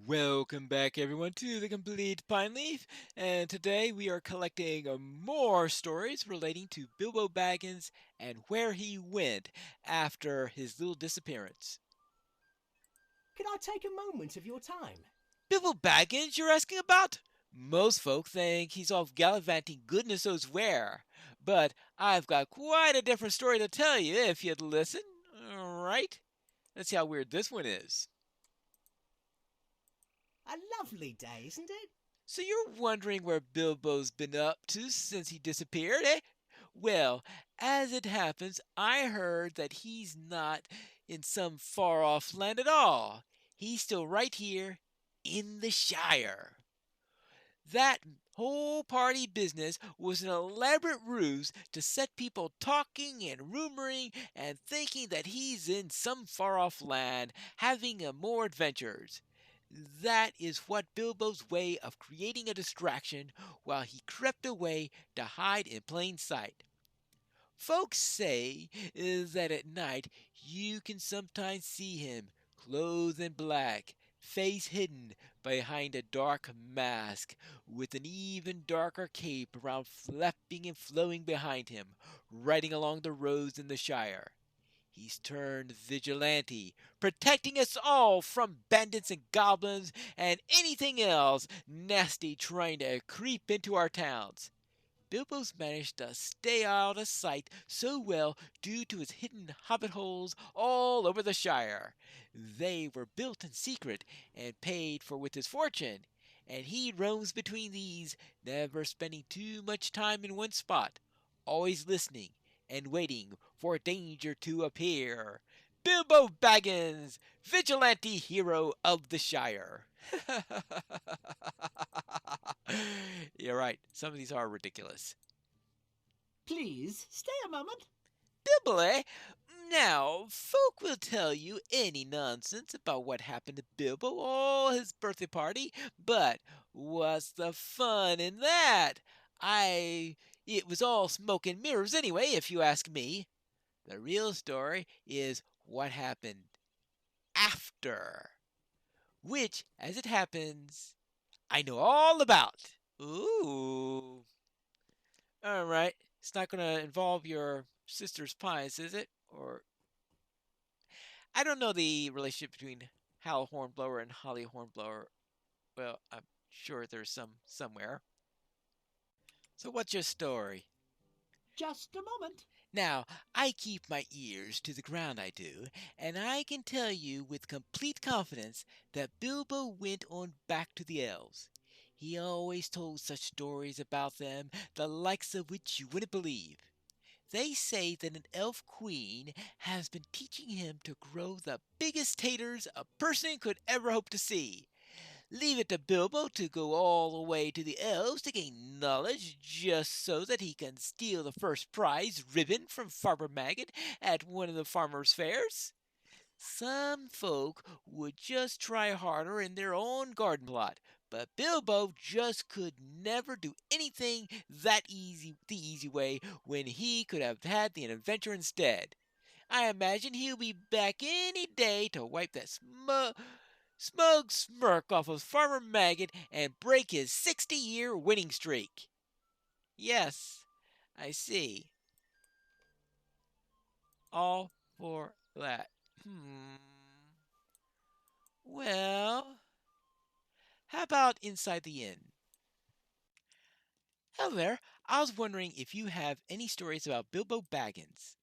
Welcome back, everyone, to the Complete Pineleaf, and today we are collecting more stories relating to Bilbo Baggins and where he went after his little disappearance. Could I take a moment of your time? Bilbo Baggins, you're asking about? Most folk think he's off gallivanting goodness knows where, but I've got quite a different story to tell you if you'd listen. Alright, let's see how weird this one is. A lovely day, isn't it? So you're wondering where Bilbo's been up to since he disappeared, eh? Well, as it happens, I heard that he's not in some far off land at all. He's still right here in the Shire. That whole party business was an elaborate ruse to set people talking and rumoring and thinking that he's in some far off land having more adventures. That is what Bilbo's way of creating a distraction while he crept away to hide in plain sight. Folks say that at night you can sometimes see him, clothed in black, face hidden behind a dark mask, with an even darker cape around flapping and flowing behind him, riding along the roads in the Shire. He's turned vigilante, protecting us all from bandits and goblins and anything else nasty trying to creep into our towns. Bilbo's managed to stay out of sight so well due to his hidden hobbit holes all over the Shire. They were built in secret and paid for with his fortune, and he roams between these, never spending too much time in one spot, always listening and waiting for danger to appear. Bilbo Baggins, vigilante hero of the Shire. You're right, some of these are ridiculous. Please, stay a moment. Bilbo, eh? Now, folk will tell you any nonsense about what happened to Bilbo or his birthday party, but what's the fun in that? It was all smoke and mirrors anyway, if you ask me. The real story is what happened after, which, as it happens, I know all about. Ooh. Alright, it's not going to involve your sister's pies, is it? Or I don't know the relationship between Hal Hornblower and Holly Hornblower. Well, I'm sure there's some somewhere. So what's your story? Just a moment. Now, I keep my ears to the ground, I do, and I can tell you with complete confidence that Bilbo went on back to the elves. He always told such stories about them, the likes of which you wouldn't believe. They say that an elf queen has been teaching him to grow the biggest taters a person could ever hope to see. Leave it to Bilbo to go all the way to the elves to gain knowledge just so that he can steal the first prize ribbon from Farmer Maggot at one of the farmers' fairs. Some folk would just try harder in their own garden plot, but Bilbo just could never do anything that easy the easy way when he could have had the adventure instead. I imagine he'll be back any day to wipe that smug smirk off of Farmer Maggot and break his 60-year winning streak. Yes, I see. All for that. Well, how about inside the inn? Hello there. I was wondering if you have any stories about Bilbo Baggins.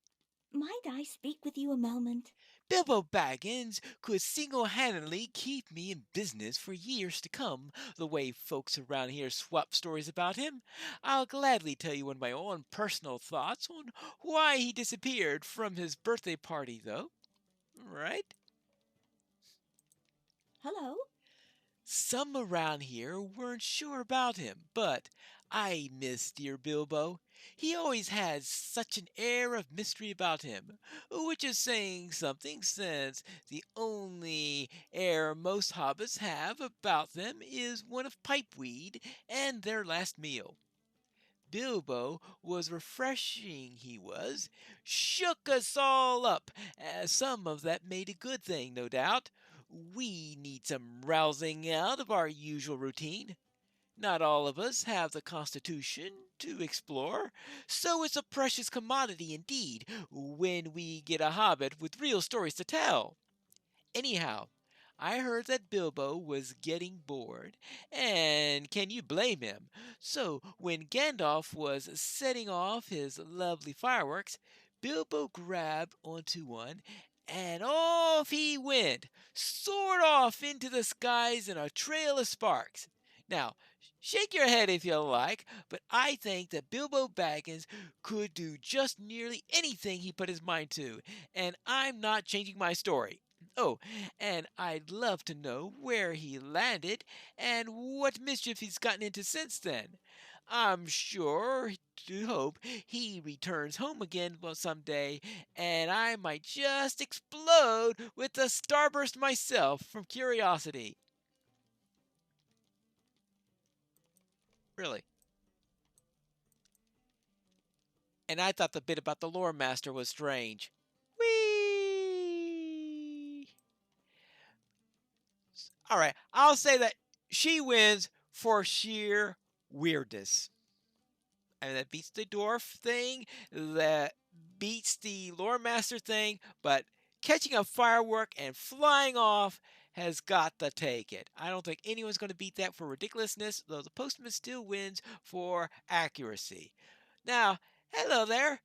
Might I speak with you a moment? Bilbo Baggins could single-handedly keep me in business for years to come, the way folks around here swap stories about him. I'll gladly tell you one of my own personal thoughts on why he disappeared from his birthday party, though. Right? Hello? Some around here weren't sure about him, but I miss dear Bilbo. He always had such an air of mystery about him, which is saying something since the only air most hobbits have about them is one of pipeweed and their last meal. Bilbo was refreshing, he was. Shook us all up. Some of that made a good thing, no doubt. we need some rousing out of our usual routine. Not all of us have the constitution to explore, so it's a precious commodity indeed when we get a hobbit with real stories to tell. Anyhow, I heard that Bilbo was getting bored, and can you blame him? So, when Gandalf was setting off his lovely fireworks, Bilbo grabbed onto one, and off he went, soared off into the skies in a trail of sparks. Now, shake your head if you like, but I think that Bilbo Baggins could do just nearly anything he put his mind to, and I'm not changing my story. Oh, and I'd love to know where he landed and what mischief he's gotten into since then. I'm sure to hope he returns home again some day, and I might just explode with a starburst myself from curiosity. Really. And I thought the bit about the lore master was strange. Whee! All right, I'll say that she wins for sheer weirdness. And that beats the dwarf thing, that beats the lore master thing, but catching a firework and flying off has got to take it. I don't think anyone's going to beat that for ridiculousness, though the postman still wins for accuracy. Now, hello there.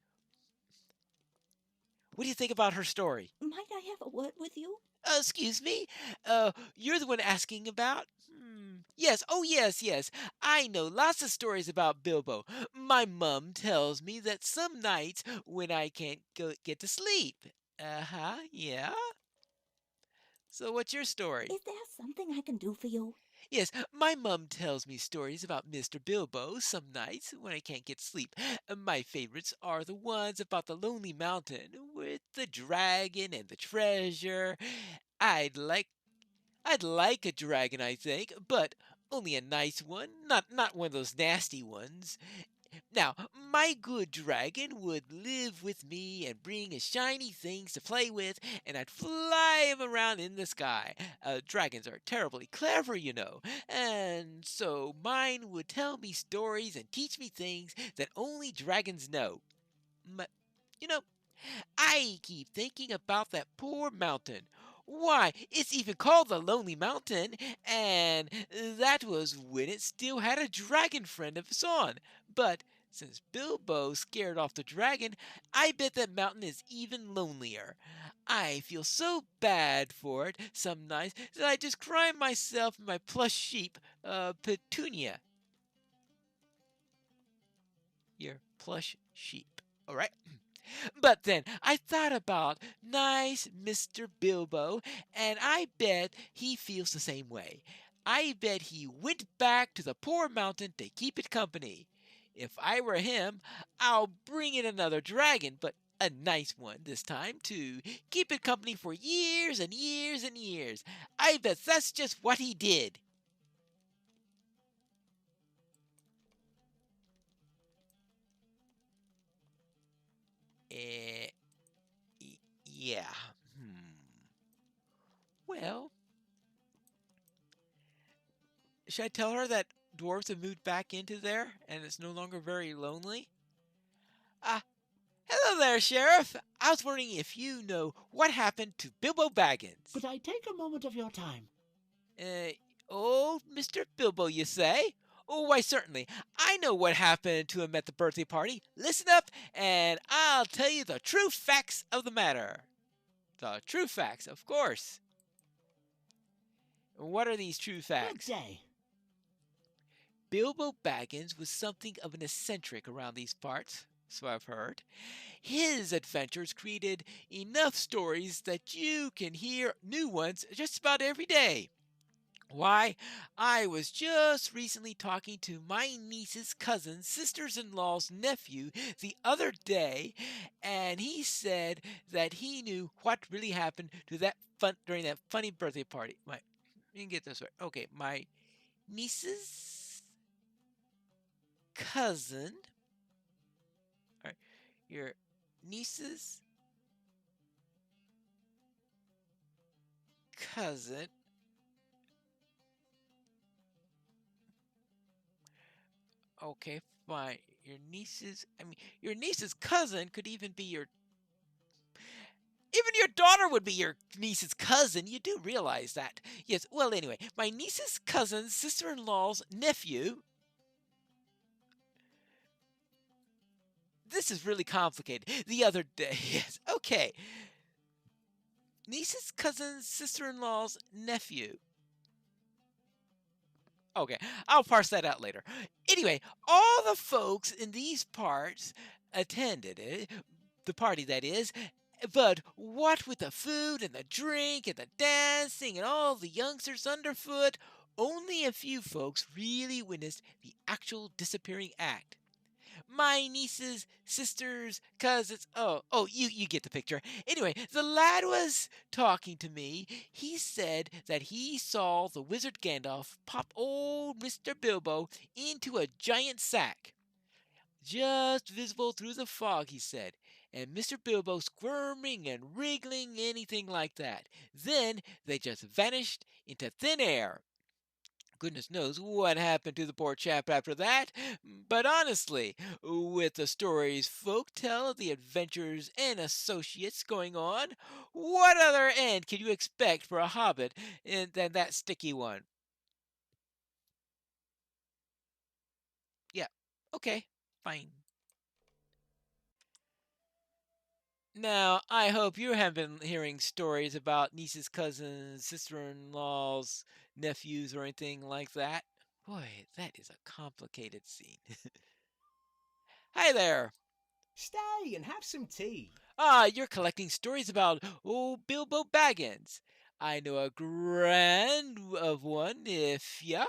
What do you think about her story? Might I have a word with you? Excuse me? You're the one asking about? Yes, oh yes. I know lots of stories about Bilbo. My mum tells me that some nights when I can't get to sleep. Uh-huh, yeah. So what's your story? Is there something I can do for you? Yes, my mum tells me stories about Mr. Bilbo some nights when I can't get sleep. My favorites are the ones about the Lonely Mountain with the dragon and the treasure. I'd like I'd like a dragon, I think, but only a nice one, not one of those nasty ones. Now, my good dragon would live with me and bring us shiny things to play with, and I'd fly him around in the sky. Dragons are terribly clever, you know, and so mine would tell me stories and teach me things that only dragons know. But, you know, I keep thinking about that poor mountain. Why, it's even called the Lonely Mountain, and that was when it still had a dragon friend of its own. But since Bilbo scared off the dragon, I bet that mountain is even lonelier. I feel so bad for it some nights that I just cry myself in my plush sheep, Petunia. Your plush sheep. All right. But then I thought about nice Mr. Bilbo, and I bet he feels the same way. I bet he went back to the poor mountain to keep it company. If I were him, I'll bring in another dragon, but a nice one this time, to keep it company for years and years and years. I bet that's just what he did. Eh, yeah. Well, should I tell her that dwarves have moved back into there and it's no longer very lonely? Ah, hello there, Sheriff. I was wondering if you know what happened to Bilbo Baggins. Could I take a moment of your time? Uh, old Mr. Bilbo, you say? Oh, why, certainly. I know what happened to him at the birthday party. Listen up, and I'll tell you the true facts of the matter. The true facts, of course. What are these true Good facts? day. Bilbo Baggins was something of an eccentric around these parts, so I've heard. His adventures created enough stories that you can hear new ones just about every day. Why, I was just recently talking to my niece's cousin's sister's-in-law's nephew the other day, and he said that he knew what really happened to that during that funny birthday party. Let me get this right. Okay, my niece's cousin, all right, your niece's cousin. Okay, fine. Your niece's cousin could even your daughter would be your niece's cousin. You do realize that. Yes, well, anyway, my niece's cousin's sister in law's nephew. This is really complicated. The other day, yes, okay. Niece's cousin's sister in law's nephew. Okay, I'll parse that out later. Anyway, all the folks in these parts attended it, the party that is, but what with the food and the drink and the dancing and all the youngsters underfoot, only a few folks really witnessed the actual disappearing act. My nieces, sisters, cousins. You get the picture. Anyway, the lad was talking to me. He said that he saw the wizard Gandalf pop old Mr. Bilbo into a giant sack, just visible through the fog, he said, and Mr. Bilbo squirming and wriggling, anything like that. Then they just vanished into thin air. Goodness knows what happened to the poor chap after that, but honestly, with the stories folk tell of the adventures and associates going on, what other end can you expect for a hobbit than that sticky one? Yeah, okay, fine. Now, I hope you haven't been hearing stories about nieces, cousins, sister-in-laws, nephews, or anything like that. Boy, that is a complicated scene. Hi there! Stay and have some tea. Ah, you're collecting stories about old Bilbo Baggins. I know a grand of one, if ya.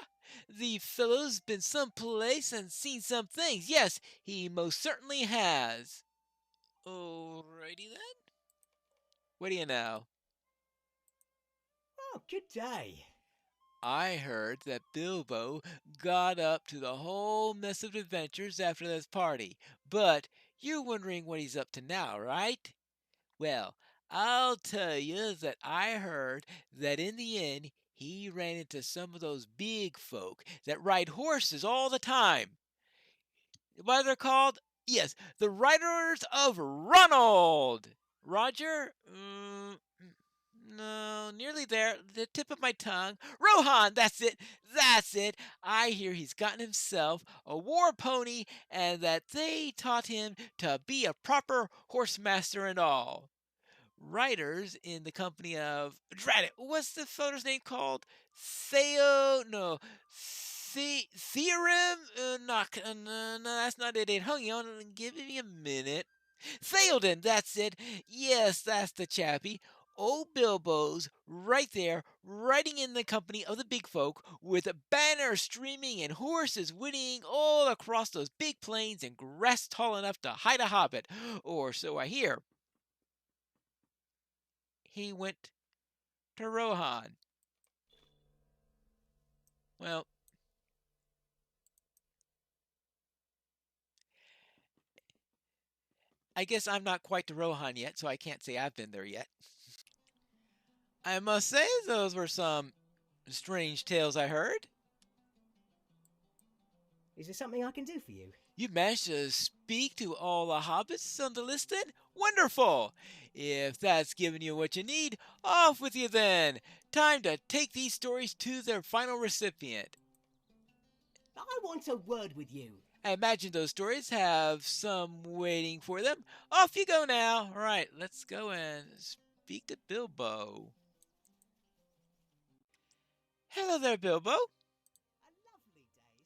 The fellow's been someplace and seen some things. Yes, he most certainly has. Alrighty then. What do you know? Oh, good day. I heard that Bilbo got up to the whole mess of adventures after this party, but you're wondering what he's up to now, right? Well, I'll tell you that I heard that in the end he ran into some of those big folk that ride horses all the time. What they're called? Yes, the Riders of Ronald. Roger? No, nearly there. The tip of my tongue. Rohan, that's it. That's it. I hear he's gotten himself a war pony and that they taught him to be a proper horse master and all. Writers in the company of drat it, what's the feller's name called? Theo no Theorem? No, that's not it. It hung on. Give me a minute. Theoden, that's it. Yes, that's the chappie. Old Bilbo's right there, riding in the company of the big folk, with banners streaming and horses whinnying all across those big plains and grass tall enough to hide a hobbit, or so I hear. He went to Rohan. Well, I guess I'm not quite to Rohan yet, so I can't say I've been there yet. I must say, those were some strange tales I heard. Is there something I can do for you? You managed to speak to all the hobbits on the list then? Wonderful! If that's giving you what you need, off with you then! Time to take these stories to their final recipient. I want a word with you. I imagine those stories have some waiting for them. Off you go now. All right, let's go and speak to Bilbo. Hello there, Bilbo. A lovely day,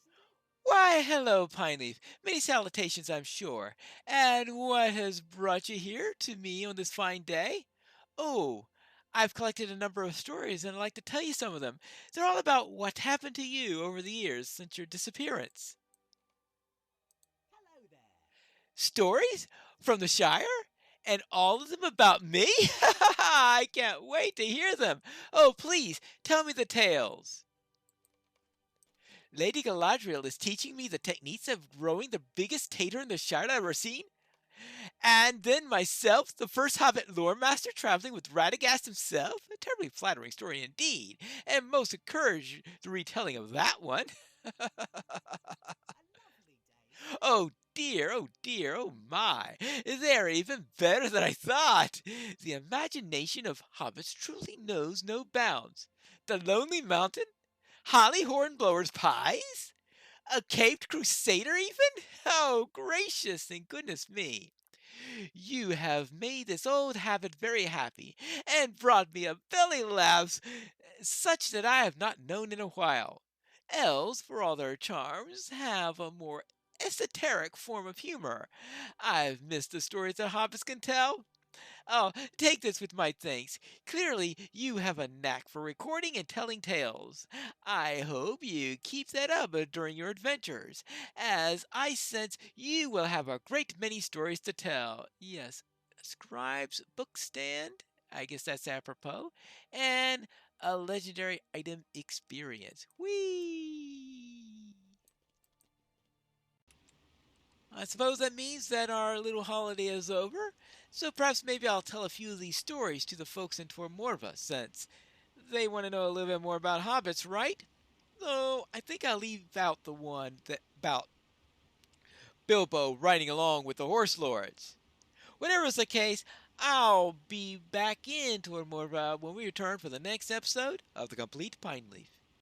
isn't it? Why, hello, Pineleaf. Many salutations, I'm sure. And what has brought you here to me on this fine day? Oh, I've collected a number of stories and I'd like to tell you some of them. They're all about what happened to you over the years since your disappearance. Hello there. Stories from the Shire? And all of them about me? I can't wait to hear them. Oh, please, tell me the tales. Lady Galadriel is teaching me the techniques of growing the biggest tater in the Shire I've ever seen. And then myself, the first Hobbit lore master traveling with Radagast himself. A terribly flattering story indeed, and most encourage the retelling of that one. Oh dear, oh dear, oh my. They're even better than I thought. The imagination of hobbits truly knows no bounds. The Lonely Mountain? Holly Hornblower's pies? A caped crusader even? Oh, gracious and goodness me. You have made this old habit very happy, and brought me a belly laughs such that I have not known in a while. Elves, for all their charms, have a more esoteric form of humor. I've missed the stories that hobbits can tell. Oh, take this with my thanks. Clearly, you have a knack for recording and telling tales. I hope you keep that up during your adventures, as I sense you will have a great many stories to tell. Yes, scribe's book stand? I guess that's apropos. And a legendary item experience. Whee! I suppose that means that our little holiday is over, so perhaps maybe I'll tell a few of these stories to the folks in Tormorva, since they want to know a little bit more about hobbits, right? Though I think I'll leave out the one that about Bilbo riding along with the horse lords. Whatever's the case, I'll be back in Tormorva when we return for the next episode of The Complete Pineleaf.